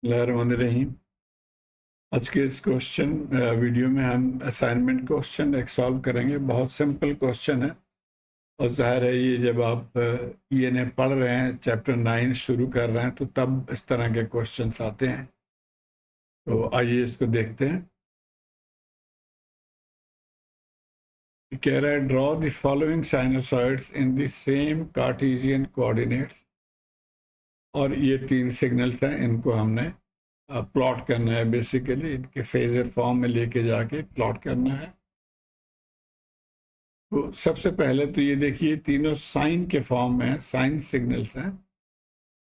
बिस्मिल्लाहिर्रहमानिर्रहीम। आज के इस क्वेश्चन वीडियो में हम असाइनमेंट क्वेश्चन एक सॉल्व करेंगे। बहुत सिंपल क्वेश्चन है और जाहिर है ये जब आप ENA पढ़ रहे हैं, चैप्टर 9 शुरू कर रहे हैं, तो तब इस तरह के क्वेश्चंस आते हैं। तो आइए इसको देखते हैं। कह रहा है draw the following sinusoids in the same Cartesian coordinates. और ये 3 सिग्नल्स हैं, इनको हमने प्लॉट करना है। बेसिकली इनके फेजर फॉर्म में लेके जाके प्लॉट करना है। तो सबसे पहले तो ये देखिए, तीनों साइन के फॉर्म में है, साइन सिग्नल्स हैं।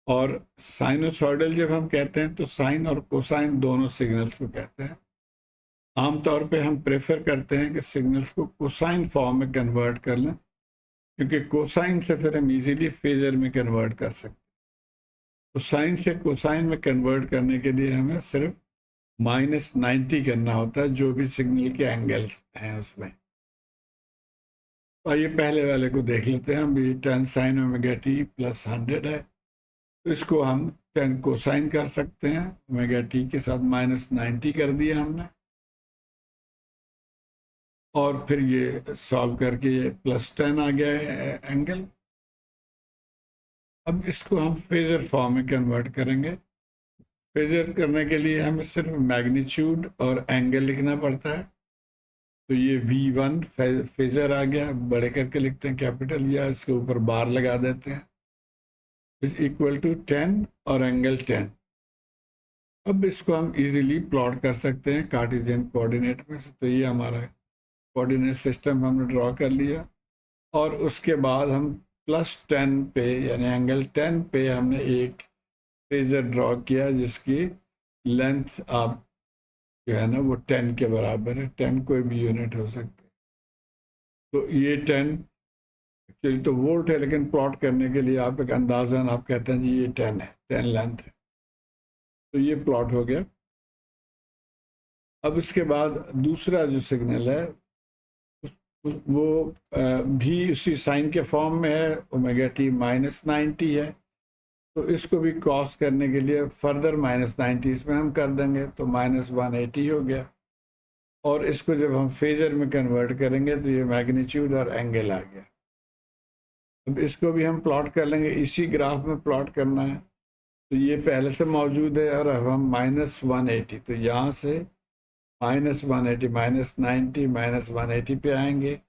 और साइनोसॉइडल जब हम कहते हैं तो साइन और कोसाइन दोनों सिग्नल्स को कहते हैं। आमतौर पे हम प्रेफर करते हैं कि सिग्नल्स को कोसाइन फॉर्म में कन्वर्ट कर लें, क्योंकि कोसाइन से फिर हम इजीली फेजर में कन्वर्ट कर सकते हैं। तो साइन से कोसाइन में कन्वर्ट करने के लिए हमें सिर्फ -90 करना होता है, जो भी सिग्नल के एंगल्स हैं उसमें। तो आइए पहले वाले को देख लेते हैं। हम भी 10 sin ओमेगा टी प्लस 100 है, तो इसको हम 10 कोसाइन कर सकते हैं। ओमेगा टी के साथ -90 कर दिया हमने, और फिर ये सॉल्व करके ये +10 आ गया है एंगल। अब इसको हम फेजर फॉर्म में कन्वर्ट करेंगे। फेजर करने के लिए हमें सिर्फ मैग्नीट्यूड और एंगल लिखना पड़ता है। तो ये V1 फेजर आ गया, बड़े करके लिखते हैं कैपिटल, या इसके ऊपर बार लगा देते हैं, इज इक्वल टू 10 और एंगल 10। अब इसको हम इजीली प्लॉट कर सकते हैं कार्टेशियन कोऑर्डिनेट में से। तो ये हमारा कोऑर्डिनेट सिस्टम हमने ड्रॉ कर लिया, और उसके बाद हम +10 पे यानी एंगल 10 पे हमने एक फेजर ड्रॉ किया, जिसकी लेंथ आप जो है ना वो 10 के बराबर है। 10 कोई भी यूनिट हो सकती है। तो ये 10 एक्चुअली तो वोल्ट है, लेकिन प्लॉट करने के लिए आप एक अंदाजन आप कहते हैं जी ये 10 है, 10 लेंथ है। तो ये प्लॉट हो गया। अब इसके बाद दूसरा जो सिग्नल है वो भी उसी साइन के फॉर्म में है, ओमेगा टी -90 है। तो इसको भी क्रॉस करने के लिए फर्दर -90 इसमें हम कर देंगे, तो -180 हो गया। और इसको जब हम फेजर में कन्वर्ट करेंगे तो ये मैग्नीट्यूड और एंगल आ गया। अब इसको भी हम प्लॉट कर लेंगे, इसी ग्राफ में प्लॉट करना है। तो ये पहले से मौजूद है, और अब हम -180, तो यहाँ से -180 -90 -180 पे आएंगे,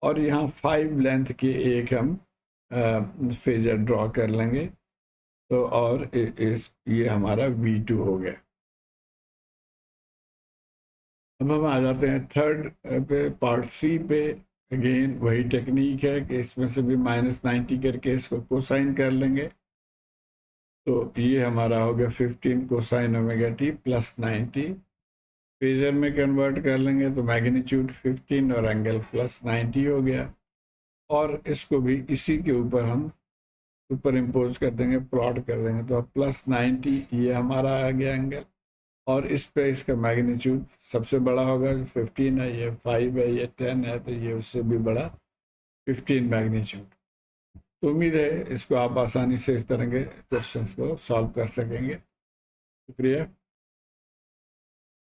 और यहाँ 5 लेंथ के एक हम फेजर ड्रॉ कर लेंगे। तो और ये हमारा V2 हो गया। अब हम आ जाते हैं थर्ड पे, पार्ट सी पे। अगेन वही टेक्निक है कि इसमें से भी -90 करके इसको कोसाइन कर लेंगे। तो ये हमारा हो गया 15 cosine omega T plus 90। Phasor में कन्वर्ट कर लेंगे तो मैग्नीट्यूड 15 और एंगल +90 हो गया। और इसको भी इसी के ऊपर हम सुपर इम्पोज कर देंगे, प्लॉट कर देंगे। तो अब +90 ये हमारा आ गया एंगल, और इस पे इसका मैग्नीट्यूड सबसे बड़ा होगा, 15 है, ये 5 है, ये 10 है, तो ये उससे भी बड़ा 15 मैग्नीट्यूड। तो उम्मीद है इसको आप आसानी से इस तरह के क्वेश्चन को सॉल्व कर सकेंगे। शुक्रिया।